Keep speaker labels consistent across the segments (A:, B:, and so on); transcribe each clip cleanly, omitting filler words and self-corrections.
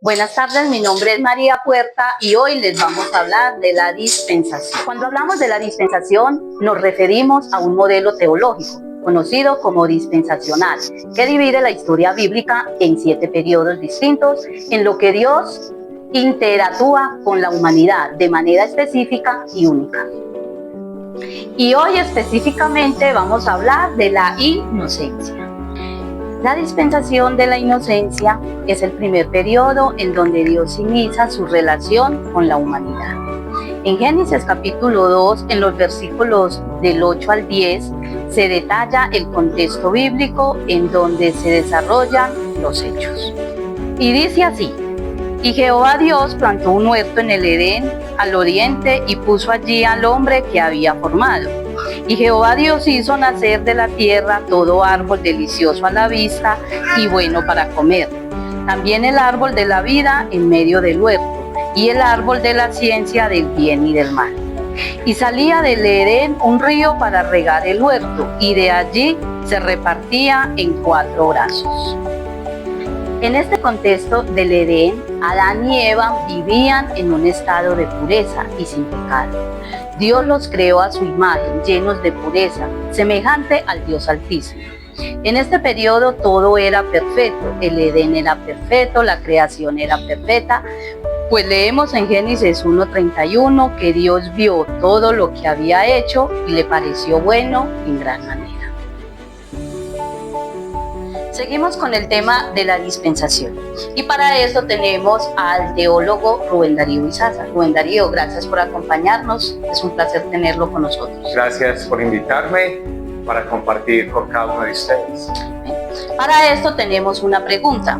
A: Buenas tardes, mi nombre es María Puerta y hoy les vamos a hablar de la dispensación. Cuando hablamos de la dispensación, nos referimos a un modelo teológico, conocido como dispensacional, que divide la historia bíblica en 7 periodos distintos en lo que Dios interactúa con la humanidad de manera específica y única. Y hoy específicamente vamos a hablar de la inocencia. La dispensación de la inocencia es el primer periodo en donde Dios inicia su relación con la humanidad. En Génesis capítulo 2, en los versículos del 8 al 10, se detalla el contexto bíblico en donde se desarrollan los hechos. Y dice así: y Jehová Dios plantó un huerto en el Edén al oriente y puso allí al hombre que había formado. Y Jehová Dios hizo nacer de la tierra todo árbol delicioso a la vista y bueno para comer. También el árbol de la vida en medio del huerto, y el árbol de la ciencia del bien y del mal. Y salía del Edén un río para regar el huerto, y de allí se repartía en 4 brazos. En este contexto del Edén, Adán y Eva vivían en un estado de pureza y sin pecado. Dios los creó a su imagen, llenos de pureza, semejante al Dios Altísimo. En este periodo todo era perfecto, el Edén era perfecto, la creación era perfecta, pues leemos en Génesis 1:31 que Dios vio todo lo que había hecho y le pareció bueno en gran manera. Seguimos con el tema de la dispensación y para eso tenemos al teólogo Rubén Darío Izaza. Rubén Darío, gracias por acompañarnos, es un placer tenerlo con nosotros.
B: Gracias por invitarme para compartir con cada uno de ustedes.
A: Para esto tenemos una pregunta.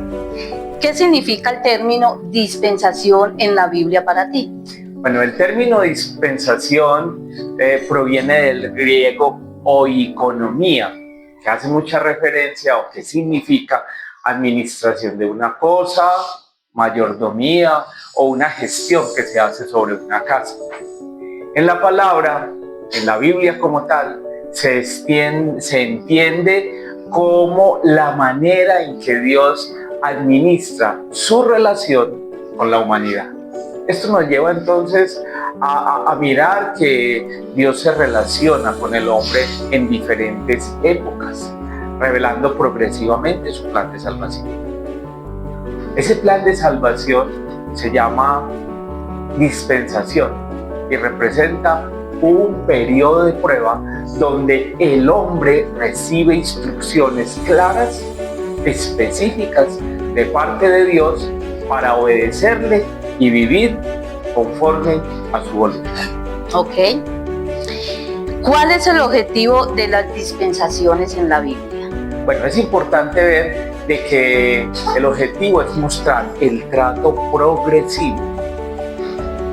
A: ¿Qué significa el término dispensación en la Biblia para ti?
B: Bueno, el término dispensación proviene del griego oikonomía, que hace mucha referencia o que significa administración de una cosa, mayordomía o una gestión que se hace sobre una casa. En la palabra, en la Biblia como tal, se entiende como la manera en que Dios administra su relación con la humanidad. Esto nos lleva entonces a mirar que Dios se relaciona con el hombre en diferentes épocas, revelando progresivamente su plan de salvación. Ese plan de salvación se llama dispensación y representa un periodo de prueba donde el hombre recibe instrucciones claras, específicas de parte de Dios para obedecerle y vivir conforme a su voluntad.
A: Ok. ¿Cuál es el objetivo de las dispensaciones en la Biblia?
B: Bueno, es importante ver de que el objetivo es mostrar el trato progresivo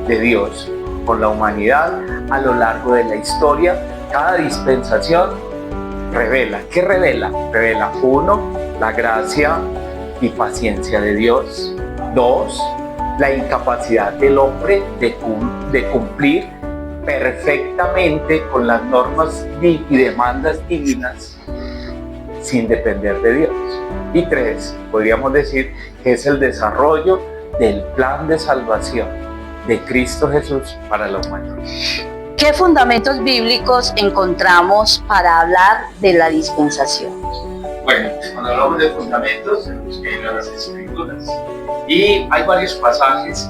B: de Dios con la humanidad a lo largo de la historia. Cada dispensación revela. ¿Qué revela? Revela, 1, la gracia y paciencia de Dios. 2, la incapacidad del hombre de cumplir perfectamente con las normas y demandas divinas sin depender de Dios. Y 3, podríamos decir que es el desarrollo del plan de salvación de Cristo Jesús para la humanidad.
A: ¿Qué fundamentos bíblicos encontramos para hablar de la dispensación?
C: Bueno, cuando hablamos de fundamentos tenemos que ir a las Escrituras y hay varios pasajes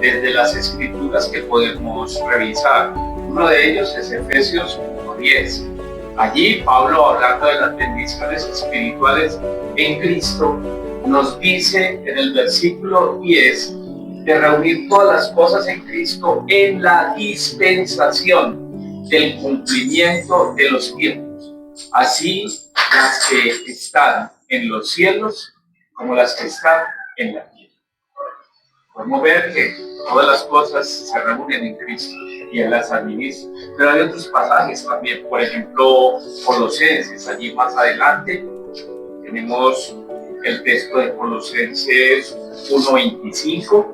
C: desde las Escrituras que podemos revisar. Uno de ellos es Efesios 1:10. Allí Pablo, hablando de las bendiciones espirituales en Cristo, nos dice en el versículo 10 de reunir todas las cosas en Cristo en la dispensación del cumplimiento de los tiempos, así las que están en los cielos como las que están en la tierra. Podemos ver que todas las cosas se reúnen en Cristo y Él las administra. Pero hay otros pasajes también, por ejemplo, Colosenses, allí más adelante tenemos el texto de Colosenses 1:25,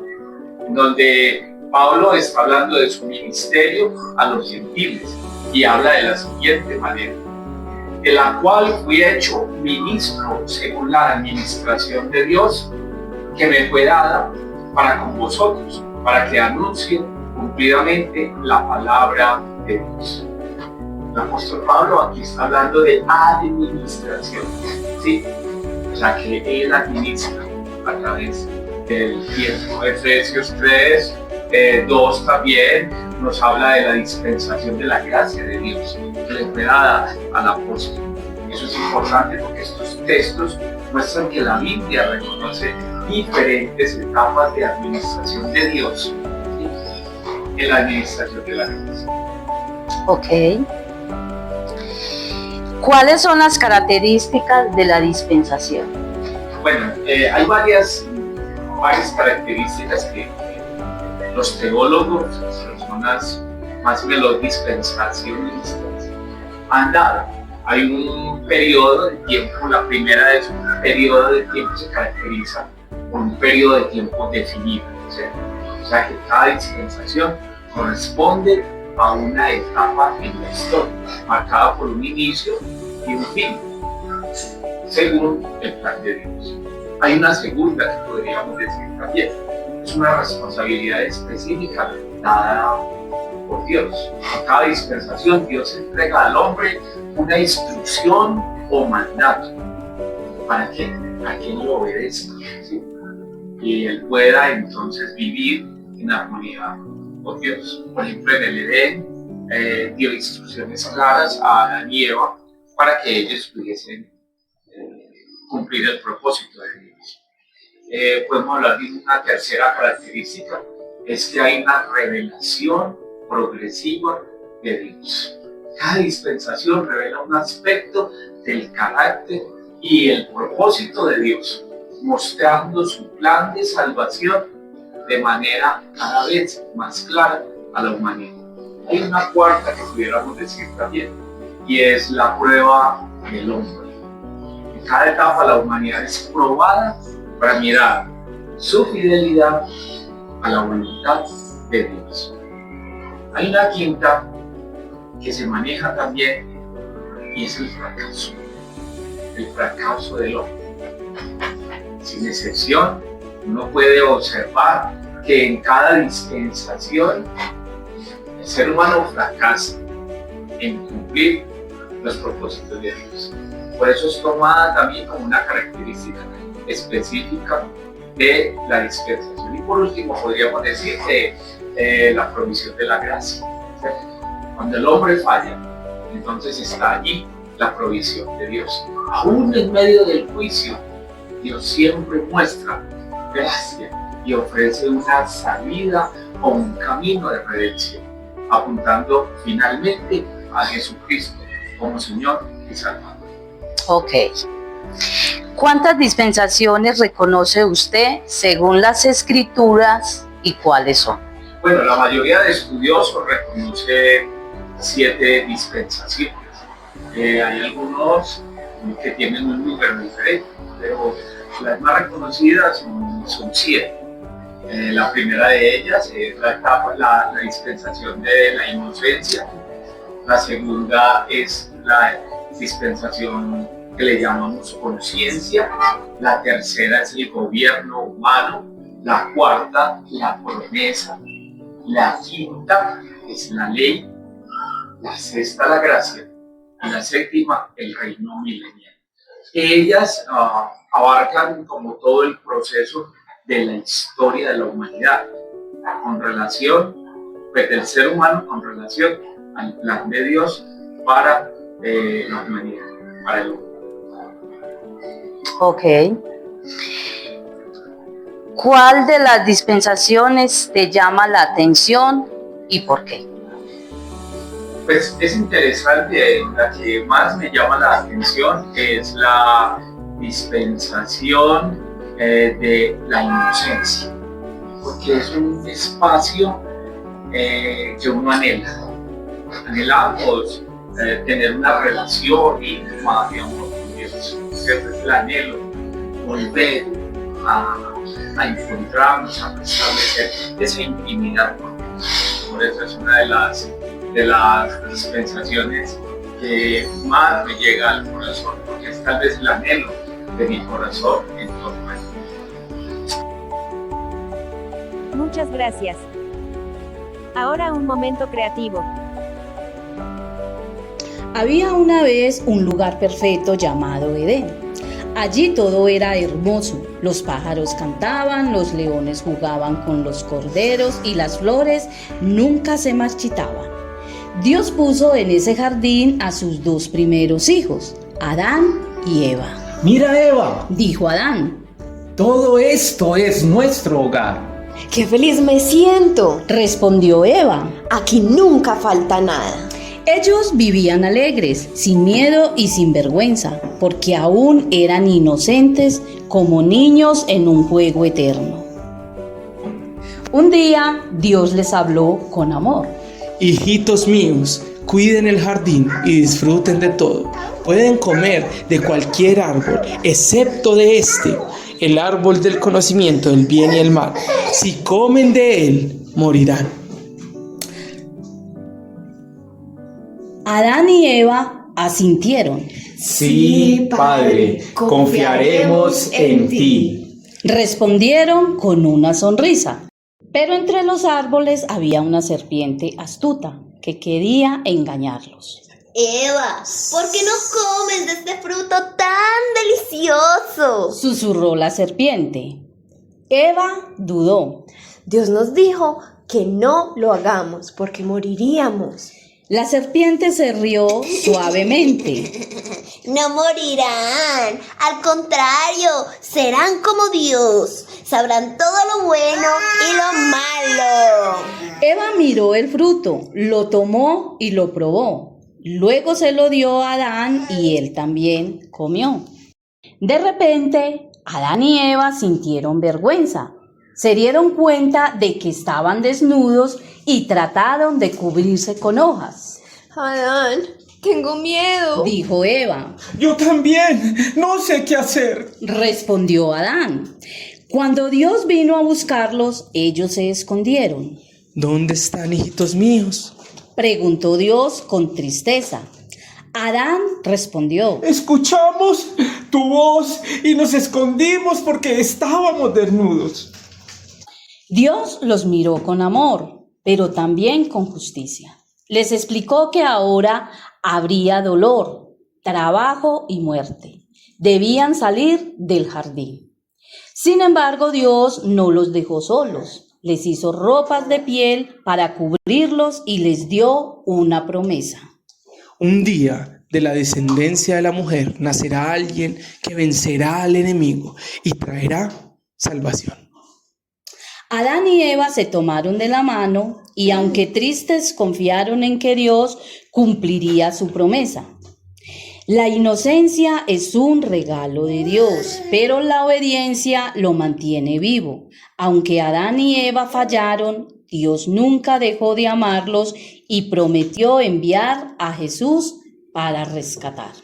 C: donde Pablo está hablando de su ministerio a los gentiles y habla de la siguiente manera: de la cual fui hecho ministro según la administración de Dios que me fue dada para con vosotros, para que anuncien cumplidamente la palabra de Dios. El apóstol Pablo aquí está hablando de administración, ¿sí? O sea, que él administra a través del tiempo. Efesios 3, 2 también nos habla de la dispensación de la gracia de Dios que le fue dada al apóstol. Eso es importante porque estos textos muestran que la Biblia reconoce diferentes etapas de administración de Dios, ¿sí? En la administración de la gracia.
A: Ok. ¿Cuáles son las características de la dispensación?
C: Bueno, hay varias características que los teólogos, las personas más bien los dispensacionistas han dado. Hay un periodo de tiempo, la primera de esos periodo de tiempo se caracteriza por un periodo de tiempo definido, ¿sí? O sea que cada dispensación corresponde a una etapa en la historia, marcada por un inicio y un fin, según el plan de Dios. Hay una segunda que podríamos decir también, es una responsabilidad específica dada por Dios. En cada dispensación Dios entrega al hombre una instrucción o mandato para que lo obedezca, ¿sí? Y él pueda entonces vivir en armonía con Dios. Por ejemplo, en el Edén dio instrucciones claras a Adán y Eva para que ellos pudiesen cumplir el propósito de Dios. Podemos hablar de una tercera característica, es que hay una revelación progresiva de Dios. Cada dispensación revela un aspecto del carácter y el propósito de Dios, mostrando su plan de salvación de manera cada vez más clara a la humanidad. Hay una cuarta que pudiéramos decir también, y es la prueba del hombre. En cada etapa la humanidad es probada para mirar su fidelidad a la voluntad de Dios. Hay una quinta que se maneja también y es el fracaso del hombre. Sin excepción, uno puede observar que en cada dispensación el ser humano fracasa en cumplir los propósitos de Dios. Por eso es tomada también como una característica específica de la dispensación. Y por último podríamos decir que la provisión de la gracia, ¿cierto? Cuando el hombre falla, entonces está allí la provisión de Dios. Aún en medio del juicio, Dios siempre muestra gracia y ofrece una salida o un camino de redención, apuntando finalmente a Jesucristo como Señor y Salvador.
A: Ok. ¿Cuántas dispensaciones reconoce usted según las Escrituras y cuáles son?
C: Bueno, la mayoría de estudiosos reconoce 7 dispensaciones. Hay algunos que tienen un número diferente, pero las más reconocidas son 7. La primera de ellas es la dispensación de la inocencia. La segunda es la dispensación que le llamamos conciencia. La tercera es el gobierno humano. La cuarta, la promesa. La quinta es la ley. La sexta, la gracia. Y la séptima, el reino milenial. Ellas abarcan como todo el proceso de la historia de la humanidad, con relación, pues, del ser humano con relación al plan de Dios para la humanidad, para el hombre.
A: Ok. ¿Cuál de las dispensaciones te llama la atención y por qué?
C: Pues es interesante, la que más me llama la atención es la dispensación de la inocencia, porque es un espacio que uno anhela. Anhelamos tener una relación íntima de amor con Dios. ¿Cierto? Es el anhelo, volver a encontrarnos, a establecer esa intimidad con Dios. Por eso es una de las dispensaciones que más me llega al corazón, porque es tal vez el anhelo de mi corazón en torno a Dios.
D: Muchas gracias. Ahora un momento creativo.
A: Había una vez un lugar perfecto llamado Edén. Allí todo era hermoso. Los pájaros cantaban, los leones jugaban con los corderos y las flores nunca se marchitaban. Dios puso en ese jardín a sus dos primeros hijos, Adán y Eva.
E: Mira, Eva,
A: Dijo Adán.
E: todo esto es nuestro hogar.
F: ¡Qué feliz me siento!
A: Respondió Eva.
F: Aquí nunca falta nada.
A: Ellos vivían alegres, sin miedo y sin vergüenza, porque aún eran inocentes como niños en un juego eterno. Un día Dios les habló con amor.
E: Hijitos míos, cuiden el jardín y disfruten de todo. Pueden comer de cualquier árbol, excepto de este, el árbol del conocimiento del bien y el mal. Si comen de él, morirán.
A: Adán y Eva asintieron.
E: Sí, Padre, confiaremos en ti.
A: Respondieron con una sonrisa. Pero entre los árboles había una serpiente astuta que quería engañarlos.
G: Eva, ¿por qué no comes de este fruto tan delicioso?
A: Susurró la serpiente. Eva dudó.
F: Dios nos dijo que no lo hagamos porque moriríamos.
A: La serpiente se rió suavemente.
G: No morirán, al contrario, serán como Dios, sabrán todo lo bueno y lo malo.
A: Eva miró el fruto, lo tomó y lo probó. Luego se lo dio a Adán y él también comió. De repente, Adán y Eva sintieron vergüenza. Se dieron cuenta de que estaban desnudos y trataron de cubrirse con hojas.
F: Adán, tengo miedo.
A: Dijo Eva.
E: Yo también, no sé qué hacer.
A: Respondió Adán. Cuando Dios vino a buscarlos, ellos se escondieron.
E: ¿Dónde están, hijitos míos?
A: Preguntó Dios con tristeza. Adán respondió.
E: Escuchamos tu voz y nos escondimos porque estábamos desnudos.
A: Dios los miró con amor, pero también con justicia. Les explicó que ahora habría dolor, trabajo y muerte. Debían salir del jardín. Sin embargo, Dios no los dejó solos. Les hizo ropas de piel para cubrirlos y les dio una promesa.
E: Un día, de la descendencia de la mujer, nacerá alguien que vencerá al enemigo y traerá salvación.
A: Adán y Eva se tomaron de la mano y aunque tristes confiaron en que Dios cumpliría su promesa. La inocencia es un regalo de Dios, pero la obediencia lo mantiene vivo. Aunque Adán y Eva fallaron, Dios nunca dejó de amarlos y prometió enviar a Jesús para rescatarlos.